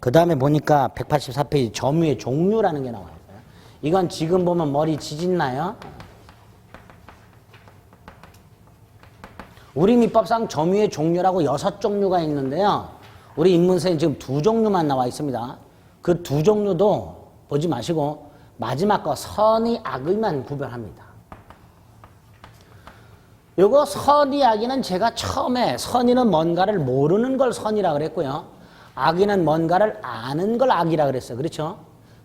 그 다음에 보니까 184페이지 점유의 종류라는 게 나와요. 이건 지금 보면 머리 지진나요? 우리 민법상 점유의 종류라고 6종류가 있는데요. 우리 인문서에 지금 2종류만 나와 있습니다. 그 2종류도 보지 마시고 마지막 거 선의 악의만 구별합니다. 요거 선의 악의는 제가 처음에 선의는 뭔가를 모르는 걸 선이라 그랬고요. 악의는 뭔가를 아는 걸 악이라 그랬어요. 그렇죠?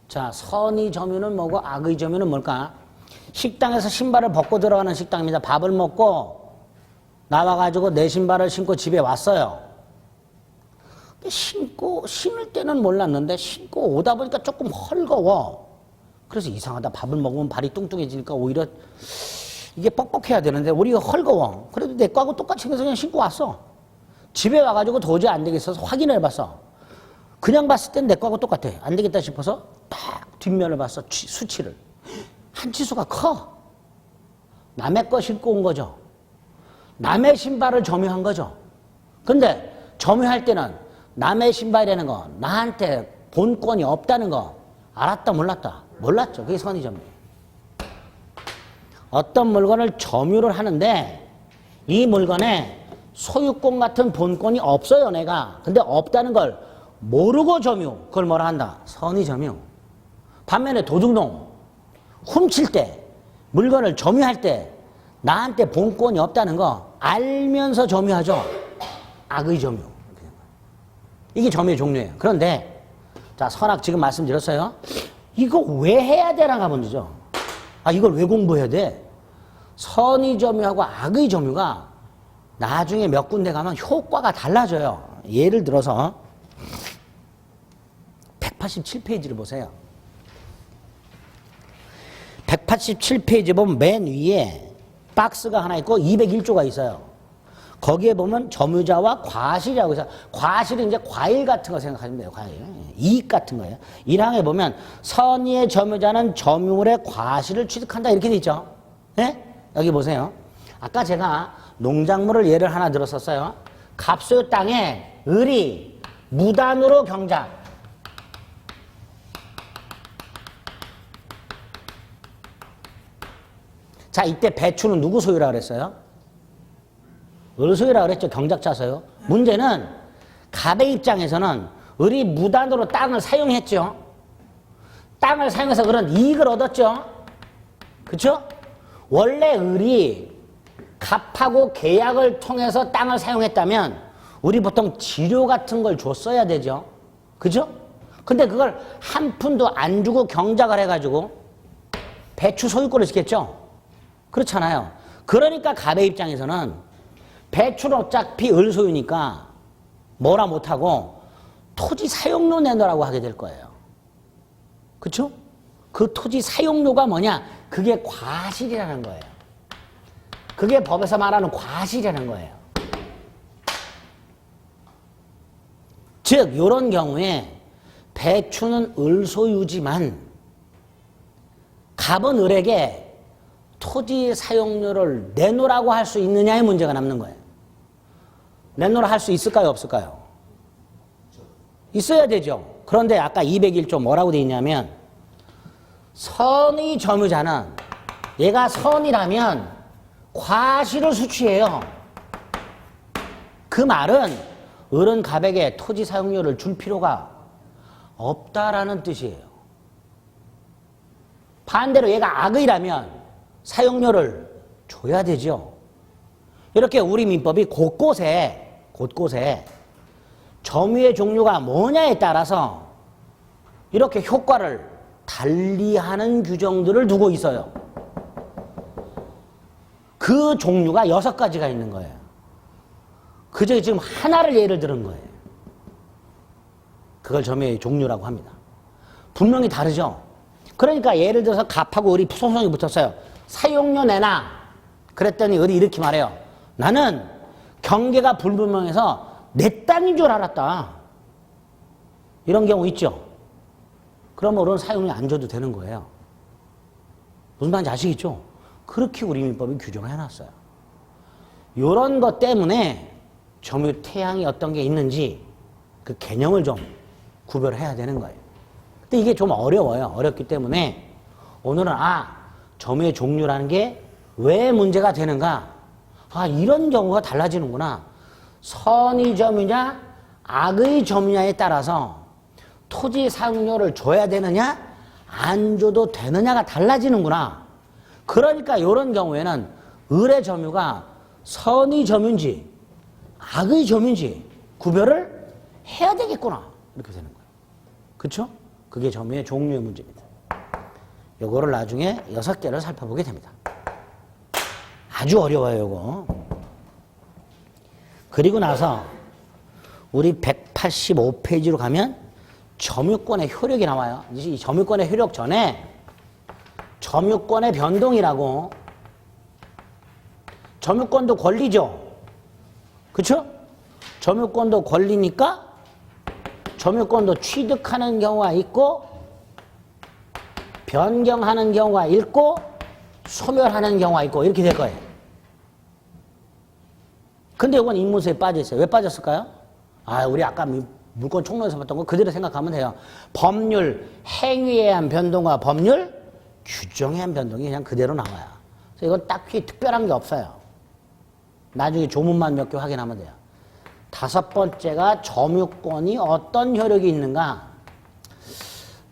자, 선의 점유는 뭐고 악의 점유는 뭘까? 식당에서 신발을 벗고 들어가는 식당입니다. 밥을 먹고 나와가지고 내 신발을 신고 집에 왔어요. 신을 때는 몰랐는데 신고 오다 보니까 조금 헐거워. 그래서 이상하다. 밥을 먹으면 발이 뚱뚱해지니까 오히려 이게 뻑뻑해야 되는데 우리가 헐거워. 그래도 내 거하고 똑같이 해서 그냥 신고 왔어. 집에 와가지고 도저히 안 되겠어서 확인을 해봤어. 그냥 봤을 땐 내 거하고 똑같아. 안 되겠다 싶어서 딱 뒷면을 봤어. 수치를. 한 치수가 커. 남의 거 신고 온 거죠. 남의 신발을 점유한 거죠. 근데 점유할 때는 남의 신발이라는 거 나한테 본권이 없다는 거 알았다 몰랐다? 몰랐죠. 그게 선의 점유. 어떤 물건을 점유를 하는데 이 물건에 소유권 같은 본권이 없어요, 내가. 근데 없다는 걸 모르고 점유. 그걸 뭐라 한다? 선의 점유. 반면에 도둑놈, 훔칠 때, 물건을 점유할 때 나한테 본권이 없다는 거 알면서 점유하죠. 악의 점유. 이게 점유의 종류예요. 그런데 자, 선악 지금 말씀드렸어요. 이거 왜 해야 되나가 문제죠. 아, 이걸 왜 공부해야 돼? 선의 점유하고 악의 점유가 나중에 몇 군데 가면 효과가 달라져요. 예를 들어서 187페이지를 보세요. 187페이지 보면 맨 위에 박스가 하나 있고 201조가 있어요. 거기에 보면 점유자와 과실이라고 해서 과실은 이제 과일 같은 거 생각하시면 돼요. 과일. 이익 같은 거예요. 1항에 보면 선의의 점유자는 점유물의 과실을 취득한다 이렇게 돼 있죠. 네? 여기 보세요. 아까 제가 농작물을 예를 하나 들었었어요. 갑소유 땅에 을이 무단으로 경작. 자, 이때 배추는 누구 소유라 그랬어요? 을 소유라 그랬죠. 경작자 소유. 문제는 갑의 입장에서는 을이 무단으로 땅을 사용했죠. 땅을 사용해서 그런 이익을 얻었죠. 그렇죠? 원래 을이 갑하고 계약을 통해서 땅을 사용했다면 우리 보통 지료 같은 걸 줬어야 되죠. 그죠? 근데 그걸 한 푼도 안 주고 경작을 해가지고 배추 소유권을 지켰죠. 그렇잖아요. 그러니까 갑의 입장에서는 배추는 어차피 을 소유니까 뭐라 못하고 토지 사용료 내놓으라고 하게 될 거예요. 그렇죠? 그 토지 사용료가 뭐냐? 그게 과실이라는 거예요. 그게 법에서 말하는 과실이라는 거예요. 즉 이런 경우에 배추는 을 소유지만 갑은 을에게 토지 사용료를 내놓으라고 할 수 있느냐의 문제가 남는 거예요. 내놓으라 할 수 있을까요? 없을까요? 있어야 되죠. 그런데 아까 201조 뭐라고 돼 있냐면 선의 점유자는 얘가 선이라면 과실을 수취해요. 그 말은 을은 갑에게 토지 사용료를 줄 필요가 없다라는 뜻이에요. 반대로 얘가 악의라면 사용료를 줘야 되죠. 이렇게 우리 민법이 곳곳에 점유의 종류가 뭐냐에 따라서 이렇게 효과를 달리하는 규정들을 두고 있어요. 그 종류가 6가지가 있는 거예요. 그중에 지금 하나를 예를 들은 거예요. 그걸 점유의 종류라고 합니다. 분명히 다르죠. 그러니까 예를 들어서 갑하고 을이 소송이 붙었어요. 사용료 내놔. 그랬더니 을이 이렇게 말해요. 나는 경계가 불분명해서 내 땅인 줄 알았다. 이런 경우 있죠. 그러면 을은 사용료 안 줘도 되는 거예요. 무슨 말인지 아시겠죠? 그렇게 우리 민법이 규정을 해놨어요. 이런 것 때문에 점유 태양이 어떤 게 있는지 그 개념을 좀 구별해야 되는 거예요. 근데 이게 좀 어려워요. 어렵기 때문에 오늘은 점유의 종류라는 게 왜 문제가 되는가? 이런 경우가 달라지는구나. 선의 점유냐 악의 점유냐에 따라서 토지 사용료를 줘야 되느냐 안 줘도 되느냐가 달라지는구나. 그러니까 이런 경우에는 을의 점유가 선의 점유인지 악의 점유인지 구별을 해야 되겠구나. 이렇게 되는 거예요. 그렇죠? 그게 점유의 종류의 문제입니다. 요거를 나중에 6개를 살펴보게 됩니다. 아주 어려워요, 요거. 그리고 나서 우리 185페이지로 가면 점유권의 효력이 나와요. 이 점유권의 효력 전에 점유권의 변동이라고. 점유권도 권리죠. 그렇죠? 점유권도 권리니까 점유권도 취득하는 경우가 있고 변경하는 경우가 있고 소멸하는 경우가 있고 이렇게 될 거예요. 근데 이건 인문서에 빠져 있어요. 왜 빠졌을까요? 우리 아까 물권 총론에서 봤던 거 그대로 생각하면 돼요. 법률 행위에 의한 변동과 법률 규정에 의한 변동이 그냥 그대로 나와요. 그래서 이건 딱히 특별한 게 없어요. 나중에 조문만 몇 개 확인하면 돼요. 5번째가 점유권이 어떤 효력이 있는가?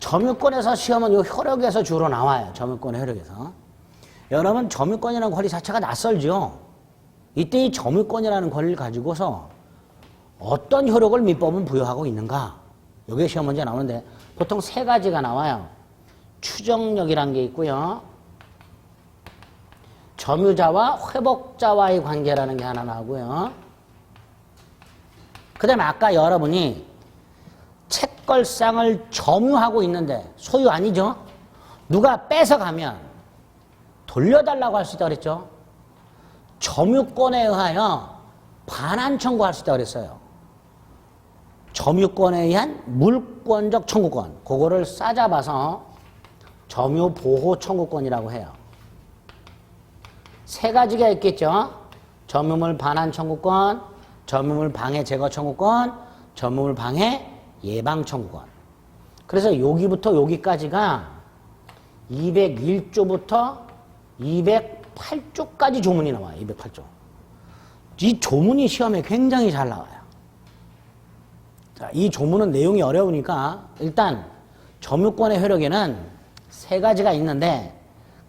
점유권에서 시험은 이 효력에서 주로 나와요. 점유권의 효력에서. 여러분 점유권이라는 권리 자체가 낯설죠. 이때 이 점유권이라는 권리를 가지고서 어떤 효력을 민법은 부여하고 있는가? 이게 시험 문제 나오는데 보통 3가지가 나와요. 추정력이란 게 있고요. 점유자와 회복자와의 관계라는 게 하나 나오고요. 그 다음에 아까 여러분이 책걸상을 점유하고 있는데 소유 아니죠? 누가 뺏어가면 돌려달라고 할 수 있다고 그랬죠? 점유권에 의하여 반환 청구할 수 있다고 그랬어요. 점유권에 의한 물권적 청구권, 그거를 싸잡아서 점유보호 청구권이라고 해요. 3가지가 있겠죠? 점유물 반환 청구권, 점유물 방해 제거 청구권, 점유물 방해 예방 청구권. 그래서 여기부터 여기까지가 201조부터 208조까지 조문이 나와요. 208조. 이 조문이 시험에 굉장히 잘 나와요. 자, 이 조문은 내용이 어려우니까 일단 점유권의 효력에는 3가지가 있는데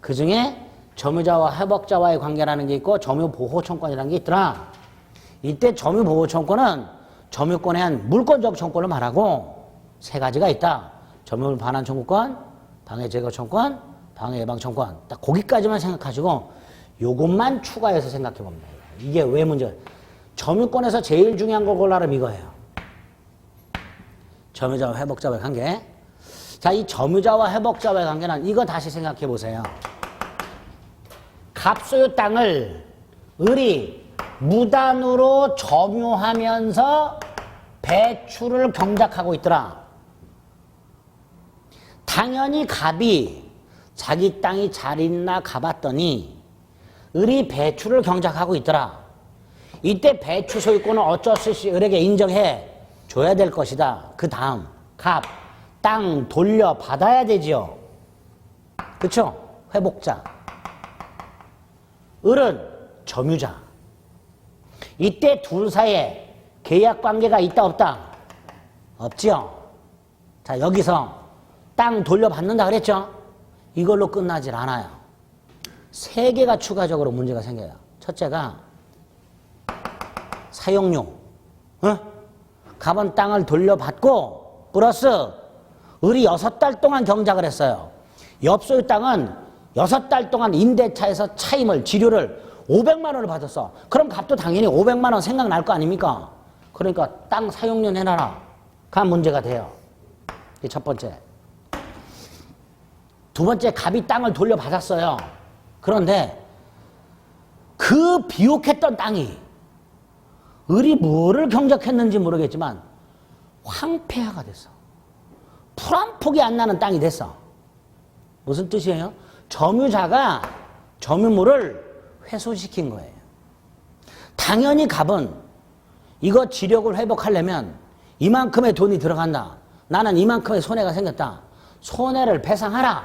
그 중에 점유자와 회복자와의 관계라는 게 있고 점유보호청구권이라는 게 있더라. 이때 점유보호청구권은 점유권에 한 물권적 청구권을 말하고 3가지가 있다. 점유물 반환 청구권, 방해 제거 청구권, 방해 예방 청구권. 딱 거기까지만 생각하시고 요것만 추가해서 생각해 봅니다. 이게 왜 문제? 점유권에서 제일 중요한 걸 골라라 이거예요. 점유자와 회복자와의 관계. 자, 이 점유자와 회복자와의 관계는 이거 다시 생각해 보세요. 갑소유 땅을 을이 무단으로 점유하면서 배출을 경작하고 있더라. 당연히 갑이 자기 땅이 잘 있나 가봤더니 을이 배출을 경작하고 있더라. 이때 배출 소유권을 어쩔 수 없이 을에게 인정해 줘야 될 것이다. 그 다음 갑, 땅 돌려받아야 되지요. 그렇죠? 회복자. 을은 점유자. 이때 둘 사이에 계약관계가 있다 없다? 없지요. 자, 여기서 땅 돌려받는다 그랬죠? 이걸로 끝나질 않아요. 3개가 추가적으로 문제가 생겨요. 첫째가 사용료. 갑은 땅을 돌려받고 플러스 을이 6달 동안 경작을 했어요. 엽소유 땅은 6달 동안 임대차에서 차임을 지료를 500만 원을 받았어. 그럼 갑도 당연히 500만 원 생각날 거 아닙니까? 그러니까 땅 사용료 내놔라. 가 문제가 돼요. 이게 첫 번째. 두 번째, 갑이 땅을 돌려받았어요. 그런데 그 비옥했던 땅이 을이 뭐를 경작했는지 모르겠지만 황폐화가 됐어. 풀 한 폭이 안 나는 땅이 됐어. 무슨 뜻이에요? 점유자가 점유물을 회수시킨 거예요. 당연히 갑은 이거 지력을 회복하려면 이만큼의 돈이 들어간다. 나는 이만큼의 손해가 생겼다. 손해를 배상하라.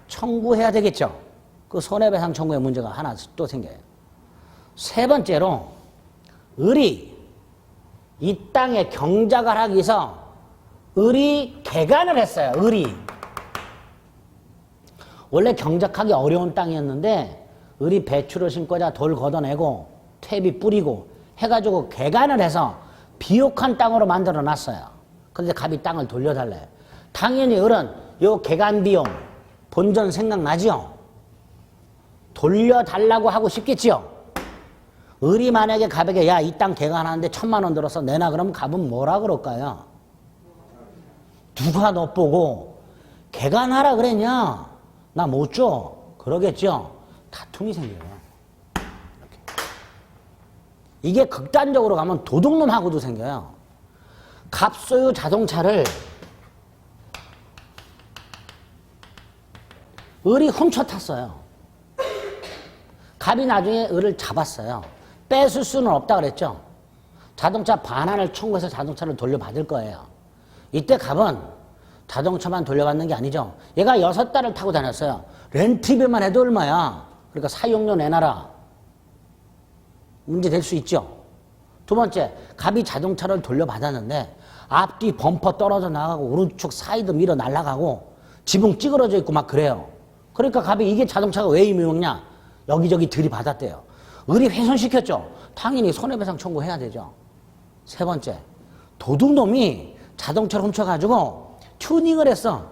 청구해야 되겠죠. 그 손해배상 청구의 문제가 하나 또 생겨요. 세 번째로 을이 이 땅에 경작을 하기 위해서 을이 개간을 했어요. 을이. 원래 경작하기 어려운 땅이었는데 을이 배추를 심고자 돌 걷어내고 퇴비 뿌리고 해가지고 개간을 해서 비옥한 땅으로 만들어 놨어요. 그런데 갑이 땅을 돌려달래요. 당연히 을은 요 개간 비용 본전 생각나지요? 돌려달라고 하고 싶겠지요? 을이 만약에 갑에게 야, 이 땅 개간하는데 1,000,000원 들어서 내놔 그러면 갑은 뭐라 그럴까요? 누가 너 보고 개간하라 그랬냐? 나 못 줘. 그러겠죠? 다툼이 생겨요. 이렇게. 이게 극단적으로 가면 도둑놈하고도 생겨요. 갑소유 자동차를 을이 훔쳐 탔어요. 갑이 나중에 을을 잡았어요. 뺏을 수는 없다 그랬죠. 자동차 반환을 청구해서 자동차를 돌려받을 거예요. 이때 갑은 자동차만 돌려받는 게 아니죠. 얘가 6달을 타고 다녔어요. 렌트비만 해도 얼마야. 그러니까 사용료 내놔라. 문제 될 수 있죠. 두 번째, 갑이 자동차를 돌려받았는데 앞뒤 범퍼 떨어져 나가고 오른쪽 사이드 미러 날아가고 지붕 찌그러져 있고 막 그래요. 그러니까 갑이 이게 자동차가 왜 의미 없냐. 여기저기 들이받았대요. 을이 훼손시켰죠. 당연히 손해배상 청구해야 되죠. 세 번째, 도둑놈이 자동차를 훔쳐가지고 튜닝을 했어.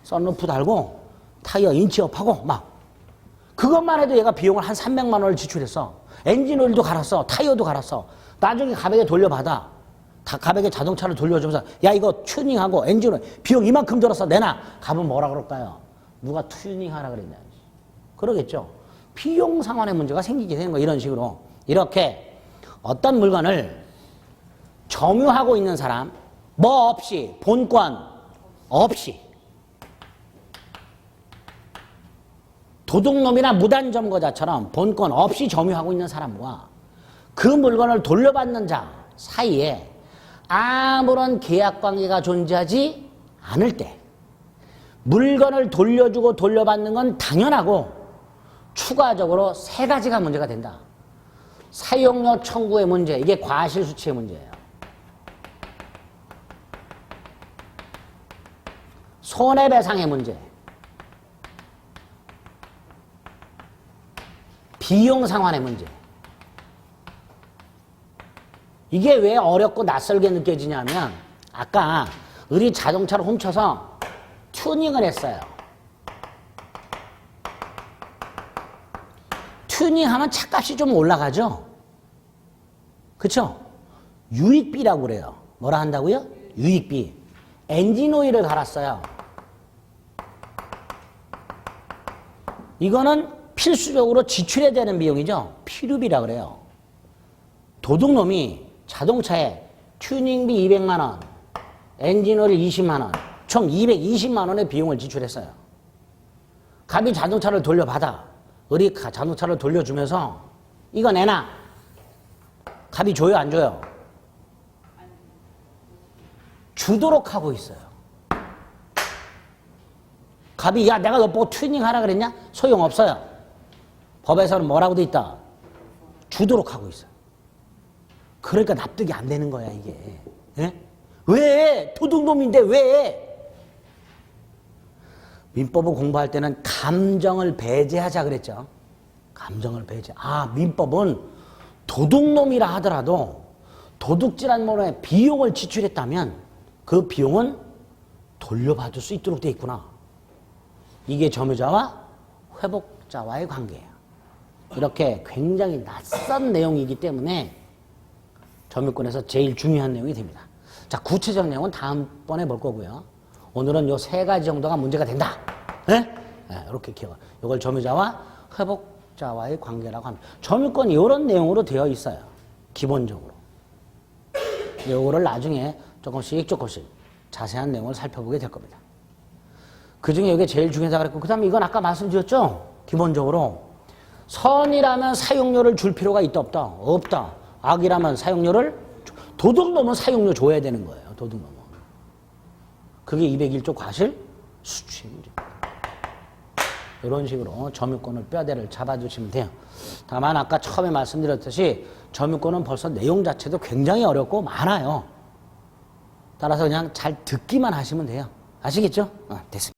썬루프 달고 타이어 인치업하고 막 그것만 해도 얘가 비용을 한 300만 원을 지출했어. 엔진 오일도 갈았어. 타이어도 갈았어. 나중에 갑에게 돌려받아. 갑에게 자동차를 돌려주면서 야 이거 튜닝하고 엔진 오일 비용 이만큼 들었어 내놔. 갑은 뭐라 그럴까요? 누가 튜닝하라 그랬냐. 그러겠죠. 비용 상환의 문제가 생기게 되는 거예요. 이런 식으로. 이렇게 어떤 물건을 점유하고 있는 사람 뭐 없이 본권 없이 도둑놈이나 무단점거자처럼 본권 없이 점유하고 있는 사람과 그 물건을 돌려받는 자 사이에 아무런 계약관계가 존재하지 않을 때 물건을 돌려주고 돌려받는 건 당연하고 추가적으로 세 가지가 문제가 된다. 사용료 청구의 문제, 이게 과실수치의 문제예요. 손해배상의 문제, 비용상환의 문제. 이게 왜 어렵고 낯설게 느껴지냐면 아까 을이 자동차를 훔쳐서 튜닝을 했어요. 튜닝하면 차값이 좀 올라가죠? 그쵸? 유익비라고 그래요. 뭐라 한다고요? 유익비. 엔진 오일을 갈았어요. 이거는 필수적으로 지출해야 되는 비용이죠. 필요비라 그래요. 도둑놈이 자동차에 튜닝비 200만 원, 엔진 오일 20만 원, 총 220만 원의 비용을 지출했어요. 갑이 자동차를 돌려받아. 을이 자동차를 돌려주면서 이거 내놔. 갑이 줘요 안 줘요? 주도록 하고 있어요. 갑이 야 내가 너 보고 튜닝하라 그랬냐? 소용없어요. 법에서는 뭐라고 돼 있다? 주도록 하고 있어요. 그러니까 납득이 안 되는 거야 이게. 예? 왜? 도둑놈인데 왜? 민법을 공부할 때는 감정을 배제하자 그랬죠. 감정을 배제. 아, 민법은 도둑놈이라 하더라도 도둑질한 모에 비용을 지출했다면 그 비용은 돌려받을 수 있도록 돼 있구나. 이게 점유자와 회복자와의 관계예요. 이렇게 굉장히 낯선 내용이기 때문에 점유권에서 제일 중요한 내용이 됩니다. 자, 구체적 내용은 다음번에 볼 거고요. 오늘은 요 세 가지 정도가 문제가 된다. 네? 네, 이렇게 기억. 이걸 점유자와 회복자와의 관계라고 합니다. 점유권이 이런 내용으로 되어 있어요. 기본적으로. 요거를 나중에 조금씩 자세한 내용을 살펴보게 될 겁니다. 그 중에 이게 제일 중요하다 그랬고, 그 다음에 이건 아까 말씀드렸죠? 기본적으로. 선이라면 사용료를 줄 필요가 있다, 없다? 없다. 악이라면 사용료를, 도둑놈은 사용료 줘야 되는 거예요. 도둑놈은. 그게 201조 과실 수취의 문제입니다. 이런 식으로 점유권을 뼈대를 잡아주시면 돼요. 다만 아까 처음에 말씀드렸듯이 점유권은 벌써 내용 자체도 굉장히 어렵고 많아요. 따라서 그냥 잘 듣기만 하시면 돼요. 아시겠죠? 됐습니다.